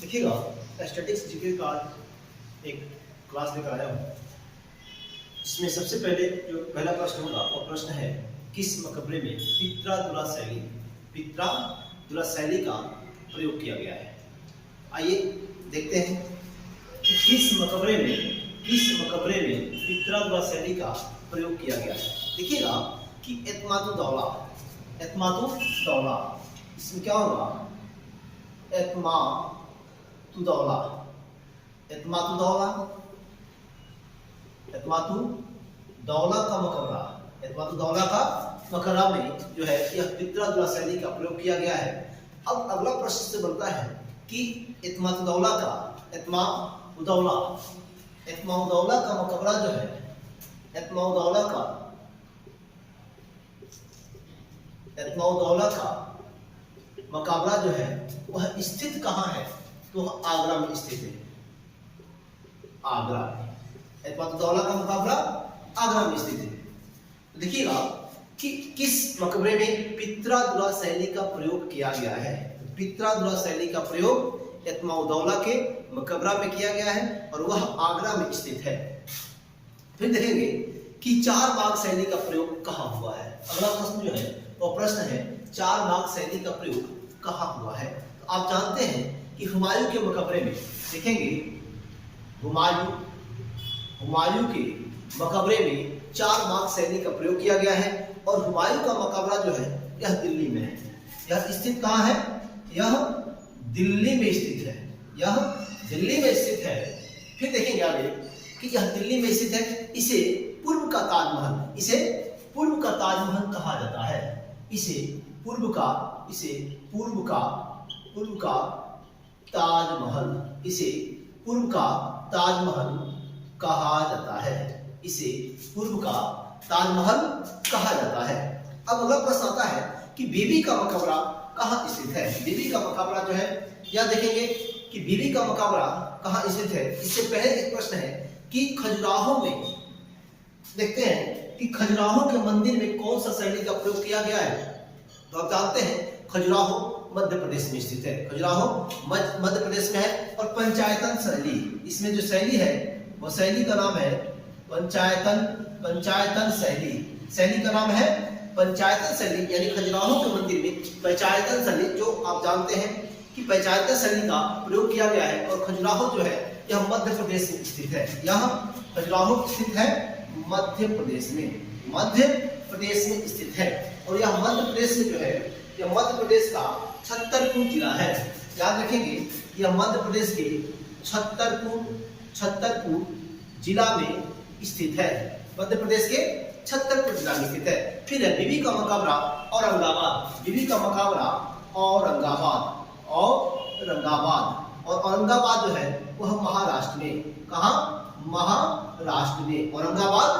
देखिएगा statics GK का एक क्लास लेकर आया हूँ। इसमें सबसे पहले जो पहला प्रश्न होगा वो प्रश्न है किस मकबरे में पित्रादुला शैली का प्रयोग किया गया है। आइए देखते हैं कि किस मकबरे में पित्रादुला शैली का प्रयोग किया गया है। देखिएगा कि एतमातु दौला इसमें क्या होगा, एतमातु दौला का मकबरा में जो है यह पित्रादुला शैली का प्रयोग किया गया है। अब अगला प्रश्न से बनता है कि एतमातु दौला का मकबरा जो है, एतमातु दौला का मकबरा जो है वह स्थित कहाँ है, तो आगरा में स्थित है। आगरा में एतमातु दौला का मकबरा आगरा में स्थित है। देखिएगा कि किस मकबरे में पित्रादुला शैली का प्रयोग किया गया है। पित्रादुला शैली का प्रयोग एतमातु दौला के मकबरा में किया गया है और वह आगरा में स्थित है। फिर देखेंगे कि चार बाग शैली का प्रयोग कहाँ हुआ है। अगला प्रश्न जो है वो प्रश्न है चार बाग शैली का प्रयोग कहाँ हुआ है। तो आप जानते हैं कि हुमायूं के मकबरे में देखेंगे, हुमायूं के मकबरे में चार बाग शैली का प्रयोग किया गया है और हुमायूं का मकबरा जो है यह दिल्ली में है। यह स्थित कहाँ है, यह दिल्ली में स्थित है। फिर देखेंगे आगे कि यह दिल्ली में स्थित है। इसे पूर्व का ताजमहल कहा जाता है। इसे पूर्व का ताजमहल कहा जाता है। अब अगला प्रश्न आता है कि बीबी का मकबरा कहाँ स्थित है। बीबी का मकबरा जो है यह देखेंगे कि बीबी का मकबरा कहाँ स्थित है। इससे पहले एक प्रश्न है कि खजुराहो में देखते हैं कि खजुराहो के मंदिर में कौन सा शैली का प्रयोग किया गया है। तो आप जानते हैं खजुराहो मध्य प्रदेश में स्थित है। खजुराहो मध्य प्रदेश में है और पंचायतन शैली, इसमें जो शैली है वो शैली का नाम है पंचायतन शैली का नाम है पंचायतन शैली। यानी खजुराहो के मंदिर में पंचायतन शैली, जो आप जानते हैं कि पंचायतन शैली का प्रयोग किया गया है। और खजुराहो जो है यह मध्य प्रदेश में स्थित है। यह खजुराहो स्थित है मध्य प्रदेश में स्थित है। और यह मध्य प्रदेश में जो है यह मध्य प्रदेश का छतरपुर जिला है। याद रखेंगे यह मध्य प्रदेश के छतरपुर जिला में स्थित है। मध्य प्रदेश के छतरपुर जिला में स्थित है। फिर है बीबी का मकबरा औरंगाबाद जो है वह महाराष्ट्र में, कहाँ, महाराष्ट्र में, औरंगाबाद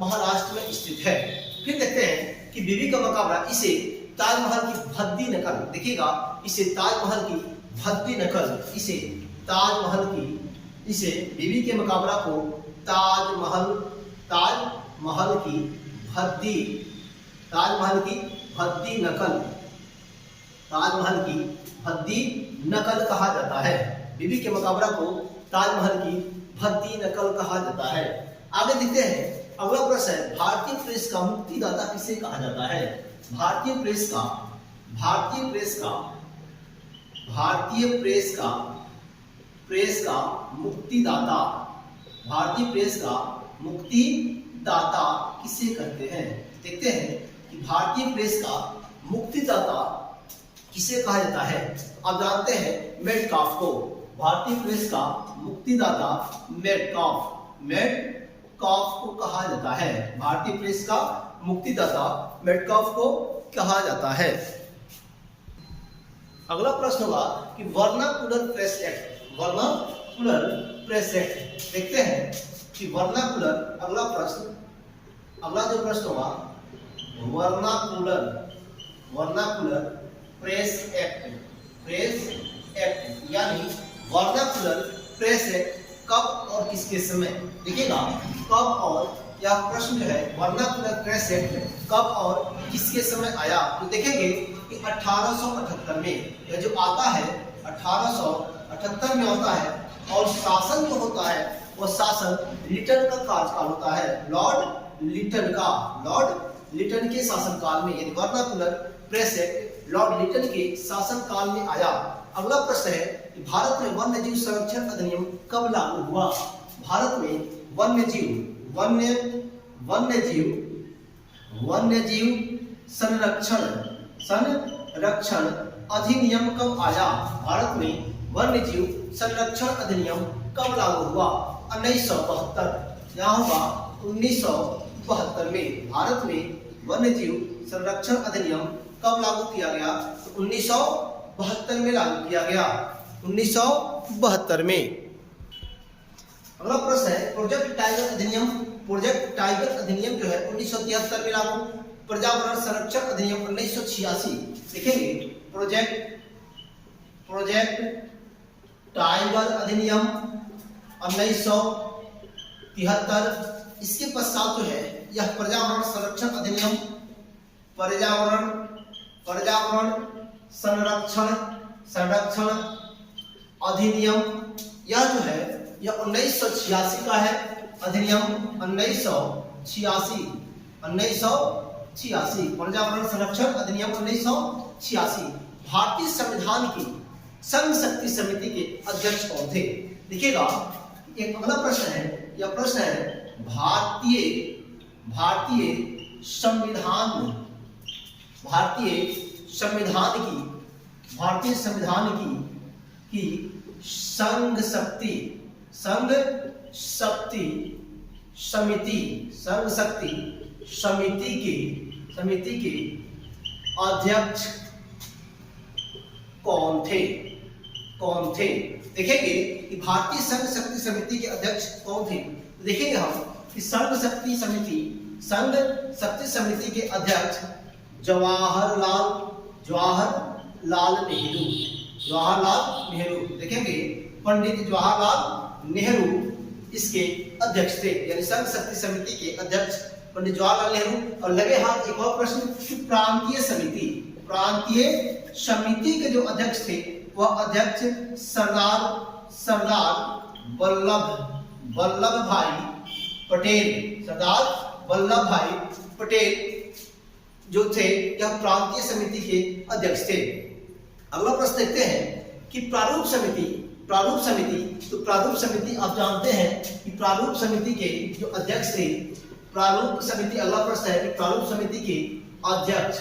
महाराष्ट्र में स्थित है। फिर देखते हैं कि बीबी का मकबरा इसे ताजमहल की भद्दी नकल, देखिएगा इसे बीबी के मकबरा को ताजमहल की भद्दी नकल कहा जाता है। बीबी के मकबरा को ताजमहल की भद्दी नकल कहा जाता है। आगे देखते हैं अगला प्रश्न है भारतीय प्रेस का मुक्तिदाता किसे कहा जाता है। भारतीय प्रेस का किसे कहते हैं। देखते हैं कि भारतीय प्रेस का मुक्तिदाता किसे कहा जाता है। आप जानते हैं मेटकाफ को। भारतीय प्रेस का मुक्तिदाता मेटकाफ को कहा जाता है। भारतीय प्रेस का मुक्तिदाता मेटकाफ को कहा जाता है। अगला प्रश्न होगा कि वर्नाकुलर प्रेस एक्ट देखते हैं कि अगला जो प्रश्न होगा वर्नाकुलर प्रेस एक्ट यानी वर्नाकुलर प्रेस एक्ट कब और किसके समय। देखिएगा कब और यह प्रश्न जो है वर्नाकुलर प्रेस एक्ट कब और किसके समय आया। तो देखेंगे कि 1878 में यह जो आता है 1878 78 में होता है। और शासन जो होता है वो शासन लिटन का कार्यकाल होता है, लॉर्ड लिटन का, लॉर्ड लिटन के शासनकाल में, यानी vernacular press act Lord Lytton के शासनकाल में आया। अगला प्रश्न है कि भारत में वन्य जीव संरक्षण अधिनियम कब लागू हुआ? भारत में वन्य जीव संरक्षण अधिनियम कब आया? भारत में वन्य जीव संरक्षण अधिनियम कब लागू हुआ? 1972। यहाँ होगा 1972 में। भारत में वन्य जीव संरक्षण अधिनियम कब लागू किया गया? तो 1972 में लागू किया गया, 1972 में। अगला प्रश्न है प्रोजेक्ट टाइगर अधिनियम। प्रोजेक्ट टाइगर अधिनियम जो है 1973 में लागू। पर्यावरण संरक्षण अधिनियम 1986। देखेंगे प्रोजेक्ट टाइगर अधिनियम 1973। इसके पश्चात जो है यह पर्यावरण संरक्षण अधिनियम, पर्यावरण संरक्षण अधिनियम, यह जो है यह 1986 का है। अधिनियम 1986, पर्यावरण संरक्षण अधिनियम 1986। भारतीय संविधान की संघ शक्ति समिति के अध्यक्ष कौन थे? देखिएगा एक अगला प्रश्न है, यह प्रश्न है भारतीय संविधान की संघ शक्ति समिति के अध्यक्ष कौन थे? देखेंगे कि भारतीय संघ शक्ति समिति के अध्यक्ष कौन थे। देखेंगे हम कि संघ शक्ति समिति के अध्यक्ष जवाहरलाल नेहरू। देखेंगे पंडित जवाहरलाल नेहरू इसके अध्यक्ष थे, यानी संघ शक्ति समिति के अध्यक्ष पंडित जवाहरलाल नेहरू। और लगे हाथ एक और प्रश्न, प्रांतीय समिति के जो अध्यक्ष थे वह अध्यक्ष सरदार वल्लभ भाई पटेल जो थे, यह प्रांतीय समिति के अध्यक्ष थे। अगला प्रश्न देखते हैं कि प्रारूप समिति आप जानते हैं कि प्रारूप समिति के जो अध्यक्ष थे, अगला प्रश्न है कि प्रारूप समिति के अध्यक्ष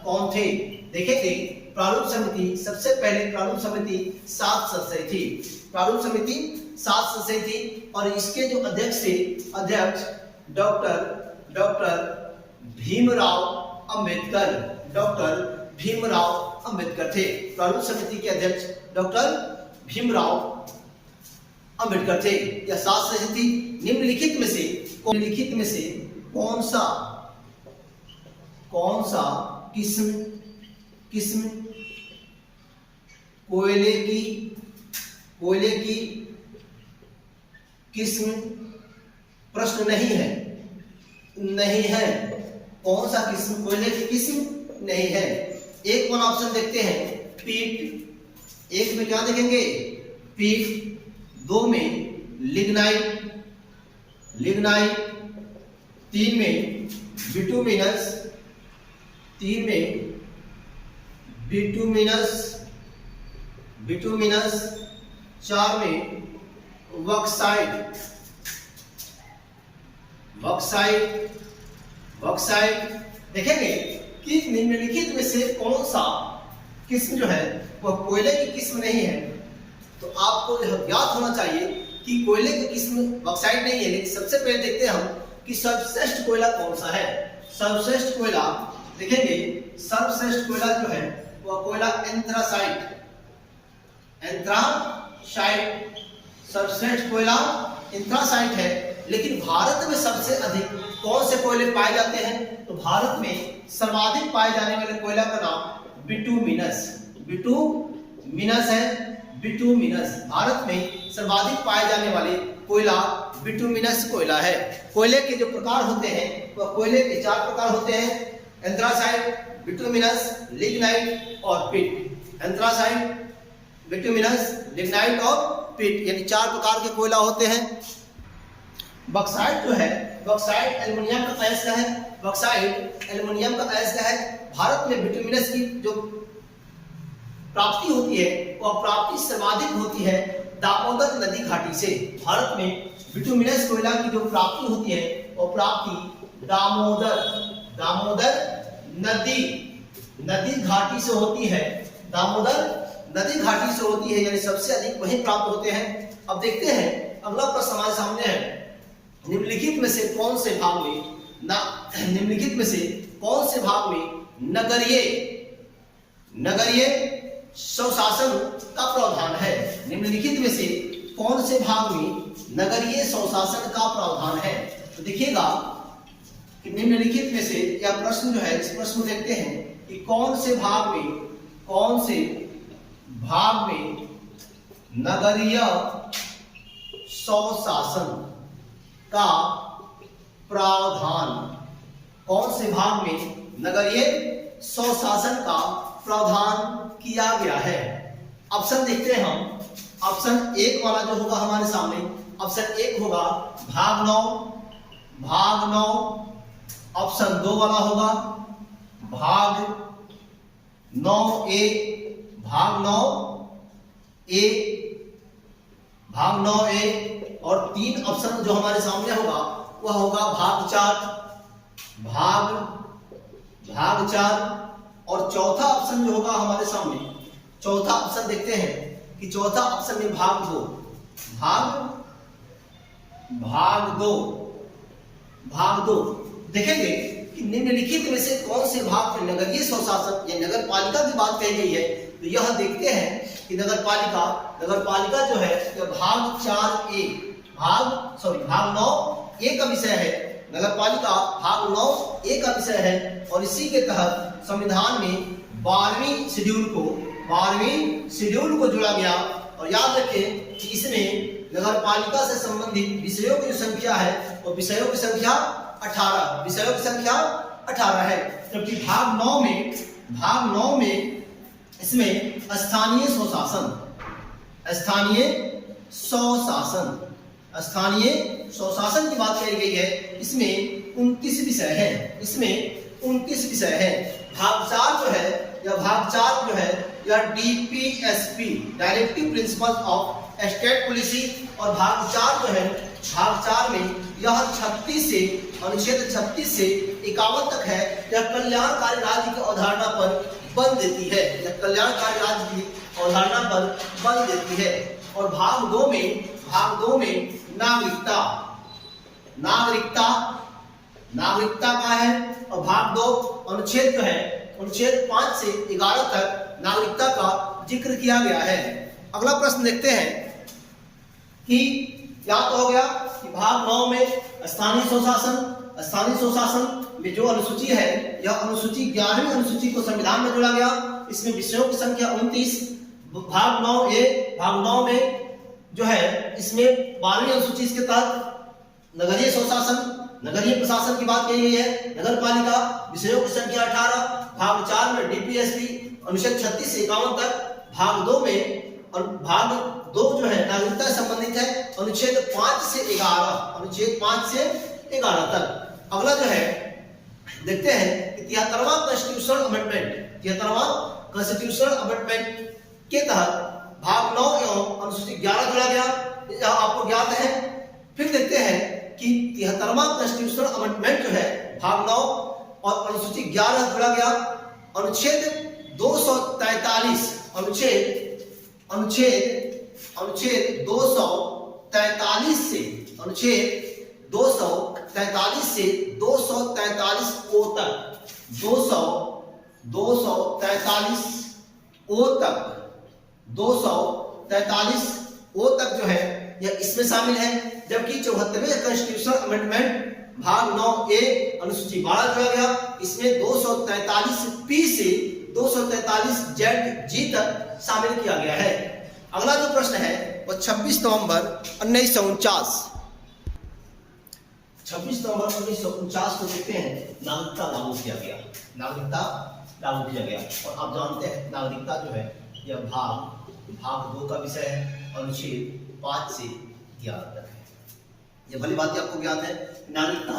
कौन थे? देखेंगे प्रारूप समिति, सबसे पहले प्रारूप समिति 7 सदस्य थी। प्रारूप समिति 7 सदस्य थी और इसके जो अध्यक्ष थे, अध्यक्ष डॉक्टर भीमराव अंबेडकर थे। प्रारूप समिति के अध्यक्ष डॉक्टर भीमराव अंबेडकर थे। यह 7 सदस्य थी। निम्नलिखित में से कौन सा किस्म कोयले की किस्म प्रश्न नहीं है। कौन सा किस्म कोयले की किस्म नहीं है? एक वन ऑप्शन देखते हैं, पीट। एक में क्या देखेंगे? पीट। 2 में लिग्नाइट। 3 में बिटुमिनस। 4 में बॉक्साइट। देखेंगे कि निम्नलिखित में से कौन सा किस्म जो है वह कोयले की किस्म नहीं है। तो आपको यह ज्ञात होना चाहिए कि कोयले की किस्म बॉक्साइट नहीं है। लेकिन सबसे पहले देखते हैं हम कि सर्वश्रेष्ठ कोयला कौन सा है। सर्वश्रेष्ठ कोयला देखेंगे, सर्वश्रेष्ठ कोयला जो है वह कोयला एंथ्रासाइट। सर्वश्रेष्ठ कोयला एंथ्रासाइट है। लेकिन भारत में सबसे अधिक कौन से कोयले पाए जाते हैं? तो भारत में सर्वाधिक पाए जाने वाले कोयला का नाम बिटुमिनस है। भारत में सर्वाधिक पाए जाने वाले कोयला बिटुमिनस कोयला है। कोयले के जो प्रकार होते हैं वह कोयले के 4 प्रकार होते हैं, एंथ्रासाइट, बिटुमिनस, लिग्नाइट और पिट। एंथ्रासाइट, बिटुमिनस, लिग्नाइट और पिट, यानी 4 प्रकार के कोयला होते हैं। बॉक्साइट जो है, बॉक्साइट एल्युमिनियम का अयस्क है, बॉक्साइट एल्युमिनियम का अयस्क है। भारत में बिटुमिनस की जो प्राप्ति होती है वह प्राप्ति सर्वाधिक होती है दामोदर नदी घाटी से। भारत में बिटुमिनस कोयला की जो प्राप्ति होती है वो प्राप्ति दामोदर नदी घाटी से होती है। दामोदर नदी घाटी से होती है, यानी सबसे अधिक वहीं प्राप्त होते हैं। अब देखते हैं अगला प्रश्न हमारे सामने है, निम्नलिखित में से कौन से भाग में नगरीय स्वशासन का प्रावधान है। निम्नलिखित में से कौन से भाग में नगरीय स्वशासन का प्रावधान है? तो देखिएगा कि निम्नलिखित में से यह प्रश्न जो है, इस प्रश्न को देखते हैं कि कौन से भाग में नगरीय स्वशासन का प्रावधान, कौन से भाग में नगरीय स्वशासन का प्रावधान किया गया है? ऑप्शन देखते हैं हम। ऑप्शन 1 वाला जो होगा हमारे सामने, ऑप्शन 1 होगा भाग 9। ऑप्शन 2 वाला होगा भाग 9A, भाग 9A। और 3 ऑप्शन जो हमारे सामने होगा वह होगा भाग 4। और चौथा ऑप्शन जो होगा हमारे सामने, चौथा ऑप्शन देखते हैं कि चौथा ऑप्शन में भाग 2 देखेंगे कि निम्नलिखित में से कौन से भाग में नगरीय स्वशासन या नगर पालिका की बात कही गई है। तो यह देखते हैं कि नगर पालिका जो है यह भाग 9A का विषय है। नगर पालिका भाग 9A का विषय है और इसी के तहत संविधान में 12वीं शेड्यूल को जोड़ा गया। और याद रखें कि इसमें नगर पालिका से संबंधित विषयों की संख्या है और विषयों की संख्या 18 है। जबकि भाग 9 में इसमें स्थानीय स्वशासन की बात कही गई है। इसमें 29 विषय है। भाग 4 जो है यह DPSP, directive principle of state policy. और भाग 4 में यह 36 से अनुच्छेद 36 से 51 तक है। यह कल्याणकारी राज्य की अवधारणा पर बल देती है। और भाग 2 में नागरिकता का है। और भाग 2 अनुच्छेद जो है, अनुच्छेद 5 से 11 तक नागरिकता का जिक्र किया गया है। अगला प्रश्न देखते हैं कि क्या तो हो गया कि भाग 9 में स्थानीय स्वशासन में जो अनुसूची है, यह अनुसूची 11वीं अनुसूची को संविधान में जोड़ा गया। इसमें विषयों की संख्या 29। भाग 9 में जो है इसमें 12वीं अनुसूची इसके तहत नगरीय प्रशासन की बात कही गई है। नगर पालिका विषयों की संख्या 18। भाग 4 में DPSP अनुच्छेद 36 से 51 तक। भाग 2 में, और भाग 2 जो है नागरिकता से संबंधित है, अनुच्छेद 5 से 11 तक। अगला जो है देखते हैं कि 73वां कॉन्स्टिट्यूशनल अमेंडमेंट के तहत भाग 9 एवं अनुसूची 11 जोड़ा गया, यह आपको ज्ञात है। फिर देखते हैं कि 73वां कॉन्स्टिट्यूशनल अमेंडमेंट जो है भाग 9 और अनुसूची 11 जोड़ा गया। अनुच्छेद 243 से 243 ओ तक, 243 ओ तक जो है यह इसमें शामिल है। जबकि 74वें कॉन्स्टिट्यूशनल अमेंडमेंट भाग 9A अनुसूची 12 जोड़ा गया। इसमें 243 P से 243 ZG तक शामिल किया गया है। अगला जो प्रश्न है वो 26 नवंबर 1949 को देखते हैं। नागरिकता लागू किया गया। और आप जानते हैं नागरिकता जो है यह भाग भाग 2 का विषय है, अनुच्छेद 5 से 11 तक है। ये भली बात आपको ज्ञात है। नागरिकता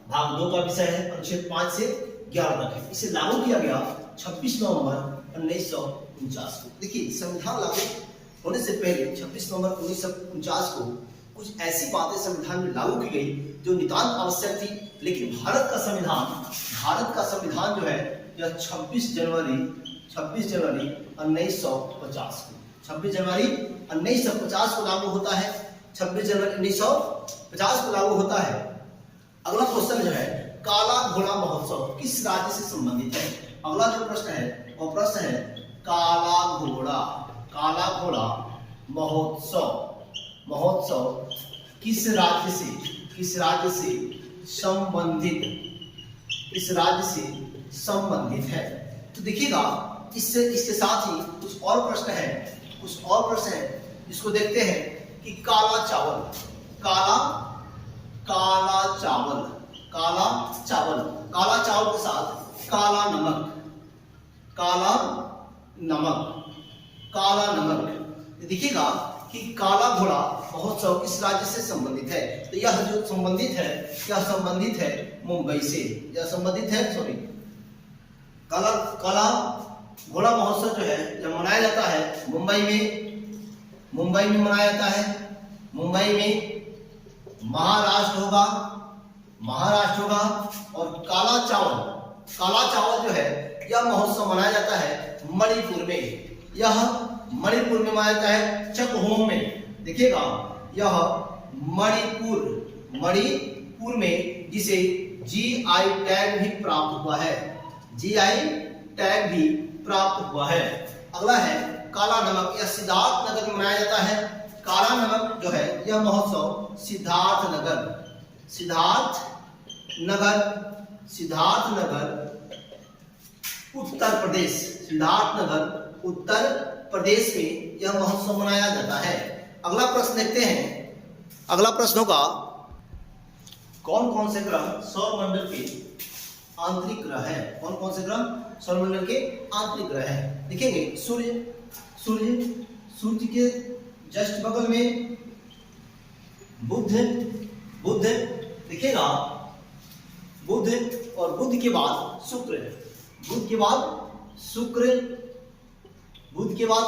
भाग 2 का विषय है, अनुच्छेद 5 से 11 तक है। इसे लागू किया गया 26 नवंबर 1949 को। देखिए, संविधान लागू होने से पहले 26 नवंबर 1949 को कुछ ऐसी बातें संविधान में लागू की गई जो नितांत आवश्यक थी, लेकिन भारत का संविधान जो है यह 26 जनवरी 1950 को 26 जनवरी 1950 को लागू होता है। 26 जनवरी 1950 को लागू होता है। अगला क्वेश्चन जो है, काला घोड़ा महोत्सव किस राज्य से संबंधित है? अगला जो प्रश्न है वो प्रश्न है काला घोड़ा महोत्सव किस राज्य से संबंधित है? तो देखिएगा, इसके साथ ही कुछ और प्रश्न है इसको देखते हैं कि काला चावल के साथ काला नमक। देखिएगा कि काला घोड़ा महोत्सव किस राज्य से संबंधित है? तो यह जो संबंधित है मुंबई से। काला घोड़ा महोत्सव जो है यह मनाया जाता है मुंबई में मनाया जाता है। मुंबई में महाराष्ट्र होगा और काला चावल जो है यह महोत्सव मनाया जाता है मणिपुर में मनाया जाता है चकहोम में। देखिएगा, यह मणिपुर में जिसे जीआई टैग भी प्राप्त हुआ है। अगला है काला नमक, यह सिद्धार्थ नगर में मनाया जाता है। काला नमक जो है यह महोत्सव सिद्धार्थ नगर उत्तर प्रदेश में यह महोत्सव मनाया जाता है। अगला प्रश्न देखते हैं। अगला प्रश्न होगा, कौन से ग्रह सौरमंडल के आंतरिक ग्रह है? कौन से ग्रह सौरमंडल के आंतरिक ग्रह है? देखेंगे, सूर्य के जस्ट बगल में बुध देखिएगा, बुध और बुध के बाद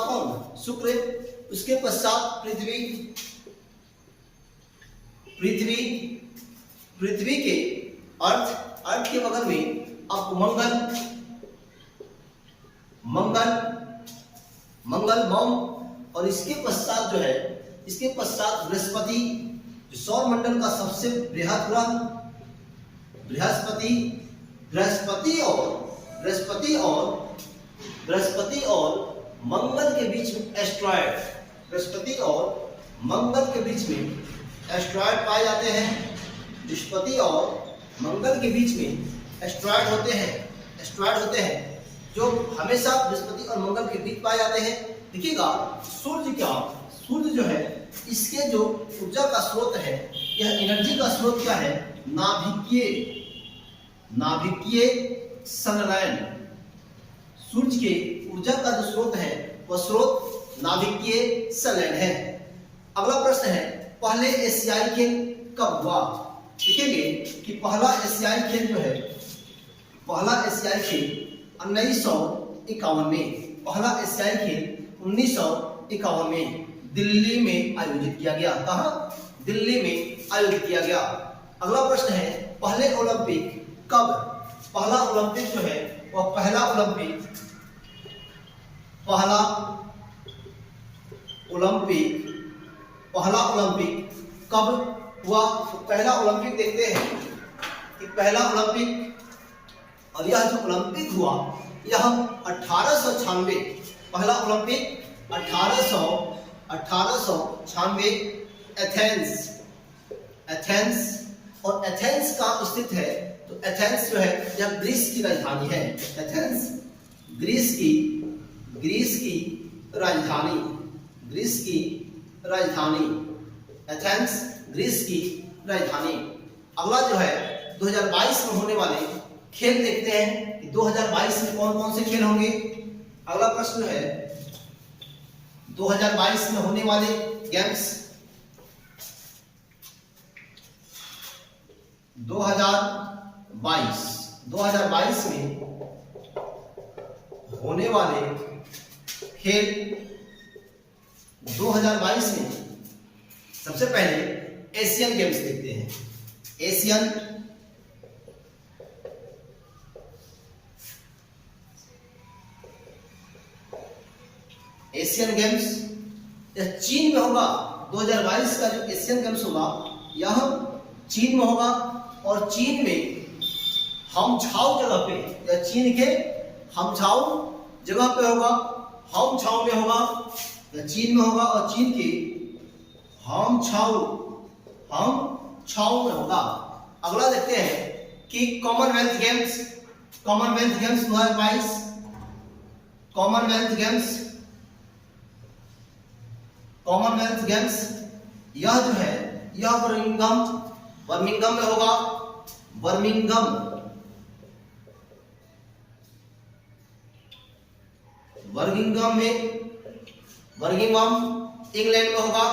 कौन? शुक्र। उसके पश्चात पृथ्वी के अर्थ के बगल में आपको मंगल और इसके पश्चात बृहस्पति, जो सौरमंडल का सबसे बृहद ग्रह। बृहस्पति और मंगल के बीच में एस्ट्रॉयड पाए जाते हैं। बृहस्पति और मंगल के बीच में एस्ट्रॉयड होते हैं जो हमेशा बृहस्पति और मंगल के बीच पाए जाते हैं। देखिएगा, सूर्य जो है इसके जो ऊर्जा का स्रोत है, यह एनर्जी का स्रोत क्या है? नाभिकीय संलयन। सूर्य के ऊर्जा का जो स्रोत है वह स्रोत नाभिकीय संलयन है। अगला प्रश्न है, पहले एशियाई खेल कब हुआ? देखेंगे कि पहला एशियाई खेल 1951 में। पहला एशियाई खेल 1951 में दिल्ली में आयोजित किया गया। कहां? दिल्ली में आयोजित किया गया। अगला प्रश्न है, पहले ओलंपिक कब? पहला ओलंपिक जो है वह पहला ओलंपिक कब हुआ? तो पहला ओलंपिक देखते हैं कि पहला ओलंपिक, और यह जो ओलंपिक हुआ यह 1896। पहला ओलंपिक 1896 एथेंस और एथेंस कहाँ स्थित है? तो एथेंस जो है यह ग्रीस की राजधानी है। एथेंस ग्रीस की राजधानी एथेंस ग्रीस की राजधानी। अगला जो है 2022 में होने वाले खेल देखते हैं कि 2022 में कौन कौन से खेल होंगे। अगला प्रश्न है 2022 में होने वाले गेम्स, 2022 में होने वाले खेल, 2022 में सबसे पहले एशियन गेम्स देखते हैं। एशियन गेम्स यह चीन में होगा। 2022 का जो एशियन गेम्स होगा यह चीन में होगा, और चीन में हमछाओ जगह पे, या चीन के हमछाओ जगह पे होगा, हमछाओ में होगा, या चीन में होगा और चीन के हमछाओ में होगा। अगला देखते हैं कि कॉमनवेल्थ गेम्स 2022, कॉमनवेल्थ गेम्स यह जो है यह बर्मिंघम में होगा। बर्मिंघम इंग्लैंड में होगा।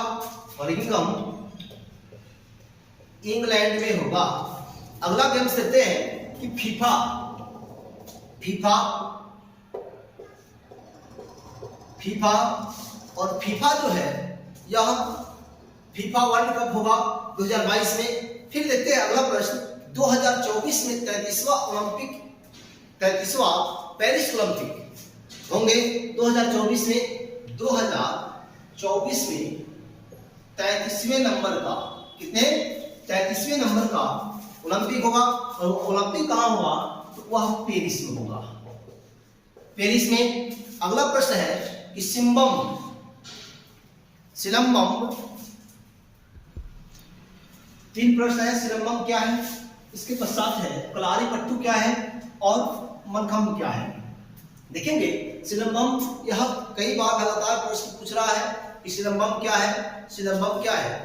बर्मिंघम इंग्लैंड में होगा। अगला गेम्स देखते हैं कि फीफा और फीफा जो है यह फीफा वर्ल्ड कप होगा 2022 में। फिर देखते हैं अगला प्रश्न, 2024 में 33वां पेरिस ओलंपिक होंगे। 2024 में 33वें नंबर का 33वें नंबर का ओलंपिक होगा। और ओलंपिक कहाँ होगा? तो वह पेरिस में होगा। पेरिस में। अगला प्रश्न है कि सिलंबम 3 प्रश्न है। सिलंबम क्या है, इसके पश्चात है कलारीपट्टू क्या है और मलखंब क्या है। देखेंगे सिलंबम, यह कई बार लगातार प्रश्न पूछ रहा है कि सिलंबम क्या है।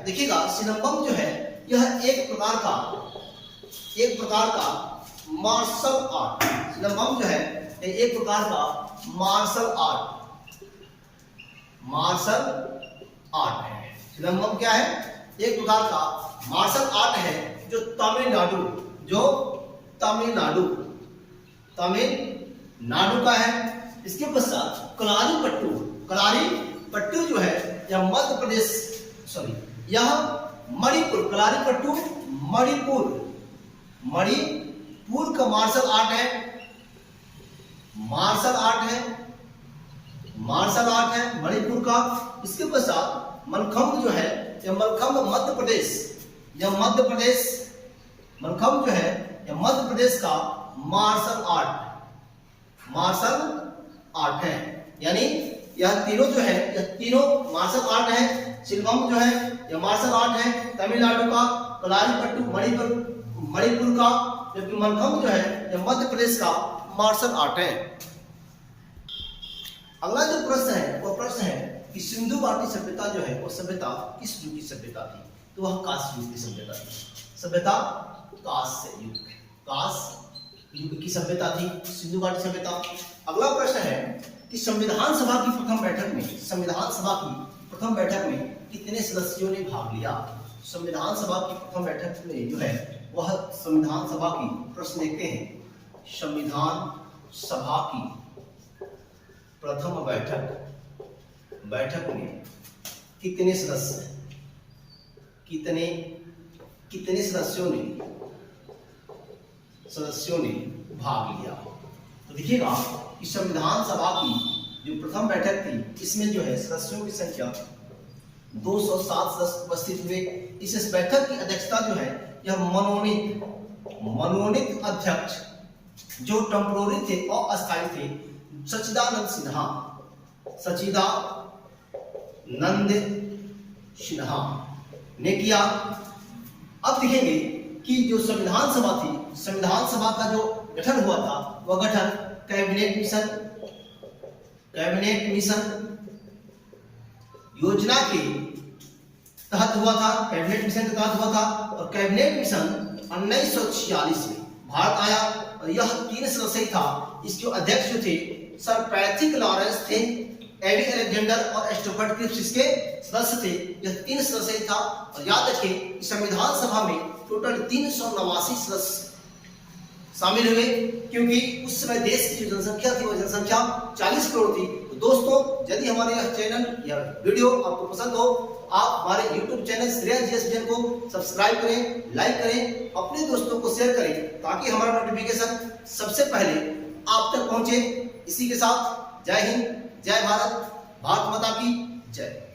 देखिएगा सिलंबम जो है यह एक प्रकार का मार्शल आर्ट। सिलंबम जो है एक प्रकार का मार्शल आर्ट है। सिलंबम क्या है? एक प्रकार का मार्शल आर्ट है जो तमिलनाडु का है। इसके पश्चात कलारीपट्टू जो है यह मणिपुर का मार्शल आर्ट है मणिपुर का। इसके पश्चात मलखंब जो है यह मलखंब मध्य प्रदेश का मार्शल आर्ट है। यानी यह तीनों जो है यह तीनों मार्शल आर्ट है। सिलंबम जो है यह मार्शल आर्ट है तमिलनाडु का, कलारीपट्टू मणिपुर का, जबकि मलखंब जो है यह मध्य प्रदेश का मार्शल आर्ट है। अगला जो प्रश्न है वो प्रश्न है कि सिंधु घाटी सभ्यता जो है वो सभ्यता किस युग की सभ्यता थी? तो वह कांस्य युग की सभ्यता थी। कांस्य युग की सभ्यता थी सिंधु घाटी सभ्यता। अगला प्रश्न है कि संविधान सभा की प्रथम बैठक में कितने सदस्यों ने भाग लिया? संविधान सभा की प्रथम बैठक में जो है वह संविधान सभा की प्रश्न देखते हैं। संविधान सभा की प्रथम बैठक में कितने सदस्यों ने भाग लिया? तो देखिएगा कि संविधान सभा की जो प्रथम बैठक थी इसमें जो है सदस्यों की संख्या 207 सदस्य उपस्थित हुए। इस बैठक की अध्यक्षता जो है यह मनोनीत अध्यक्ष जो टेम्पोररी थे और अस्थायी थे सच्चिदानंद सिन्हा ने किया। अब देखेंगे कि जो संविधान सभा थी, संविधान सभा का जो गठन हुआ था वह गठन कैबिनेट मिशन योजना के तहत हुआ था। कैबिनेट मिशन के तहत हुआ था और कैबिनेट मिशन 1946 में भारत आया और यह 3 सदस्य था। इसके अध्यक्ष जो थे सर पैट्रिक लॉरेंस थे एडी अलेक्जेंडर और स्टोफर्ड क्रिप्स इसके सदस्य थे। यह 3 सदस्य था और याद रखें संविधान सभा में टोटल 389 सदस्य शामिल हुए, क्योंकि उस समय देश की जो जनसंख्या थी वो जनसंख्या 40 करोड़ थी। तो दोस्तों यदि हमारे यह चैनल या वीडियो आपको पसंद हो, आप हमारे YouTube channel Shreya GS vision को सब्सक्राइब करें, लाइक करें, अपने दोस्तों को शेयर करें, ताकि हमारा नोटिफिकेशन सबसे पहले आप तक पहुंचे। इसी के साथ जय हिंद, जय भारत, भारत माता की जय।